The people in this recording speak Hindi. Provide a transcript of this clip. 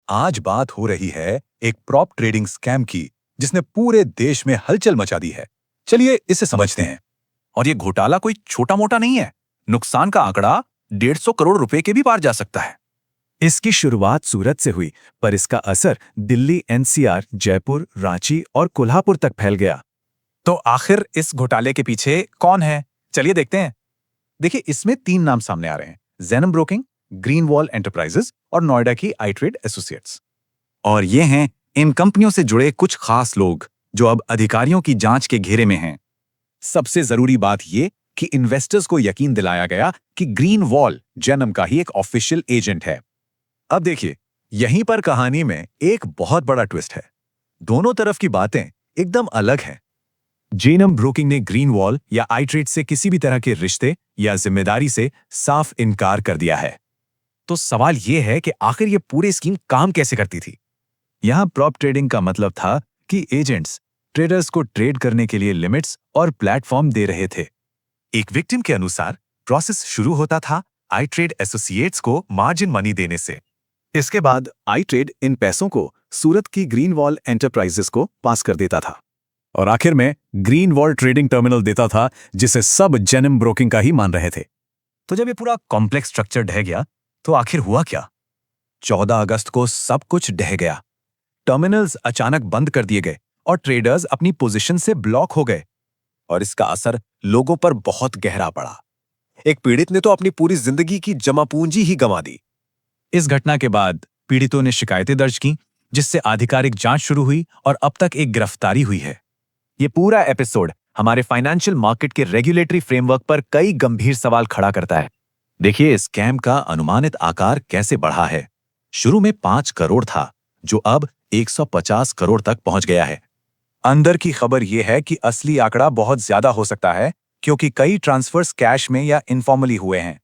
आज बात हो रही है एक प्रॉप ट्रेडिंग स्कैम की, जिसने पूरे देश में हलचल मचा दी है। चलिए इसे समझते हैं। और ये घोटाला कोई छोटा मोटा नहीं है। नुकसान का आंकड़ा 150 करोड़ रुपए के भी पार जा सकता है। इसकी शुरुआत सूरत से हुई, पर इसका असर दिल्ली, एनसीआर, जयपुर, रांची और कोल्हापुर तक फैल गया। तो आखिर इस घोटाले के पीछे कौन है? चलिए देखते हैं। देखिए, इसमें 3 नाम सामने आ रहे हैं: जेनम ब्रोकिंग, ग्रीन वॉल एंटरप्राइजेस और नोएडा की iTrade एसोसिएट्स। और ये हैं इन कंपनियों से जुड़े कुछ खास लोग जो अब अधिकारियों की जांच के घेरे में हैं। सबसे जरूरी बात ये कि इन्वेस्टर्स को यकीन दिलाया गया कि ग्रीन वॉल जेनम का ही एक ऑफिशियल एजेंट है। अब देखिए, यहीं पर कहानी में एक बहुत बड़ा ट्विस्ट है। दोनों तरफ की बातें एकदम अलग हैं। जेनम ब्रोकिंग ने ग्रीन वॉल या iTrade से किसी भी तरह के रिश्ते या जिम्मेदारी से साफ इनकार कर दिया है। तो सवाल यह है कि आखिर ये पूरी स्कीम काम कैसे करती थी? यहां प्रॉप ट्रेडिंग का मतलब था कि एजेंट्स ट्रेडर्स को ट्रेड करने के लिए लिमिट्स और प्लेटफॉर्म दे रहे थे। एक विक्टिम के अनुसार प्रोसेस शुरू होता था iTrade एसोसिएट्स को मार्जिन मनी देने से। इसके बाद iTrade इन पैसों को सूरत की ग्रीन वॉल एंटरप्राइजेस को पास कर देता था और आखिर में ग्रीन वॉल ट्रेडिंग टर्मिनल देता था, जिसे सब जेनम ब्रोकिंग का ही मान रहे थे। तो जब ये पूरा कॉम्प्लेक्स स्ट्रक्चर ढह गया, तो आखिर हुआ क्या? 14 अगस्त को सब कुछ ढह गया। टर्मिनल्स अचानक बंद कर दिए गए और ट्रेडर्स अपनी पोजीशन से ब्लॉक हो गए। और इसका असर लोगों पर बहुत गहरा पड़ा। एक पीड़ित ने तो अपनी पूरी जिंदगी की जमा पूंजी ही गंवा दी। इस घटना के बाद पीड़ितों ने शिकायतें दर्ज की, जिससे आधिकारिक जांच शुरू हुई और अब तक एक गिरफ्तारी हुई है। ये पूरा एपिसोड हमारे फाइनेंशियल मार्केट के रेगुलेटरी फ्रेमवर्क पर कई गंभीर सवाल खड़ा करता है। देखिए, स्कैम का अनुमानित आकार कैसे बढ़ा है। शुरू में 5 करोड़ था, जो अब 150 करोड़ तक पहुंच गया है। अंदर की खबर यह है कि असली आंकड़ा बहुत ज्यादा हो सकता है, क्योंकि कई ट्रांसफर्स कैश में या इनफॉर्मली हुए हैं।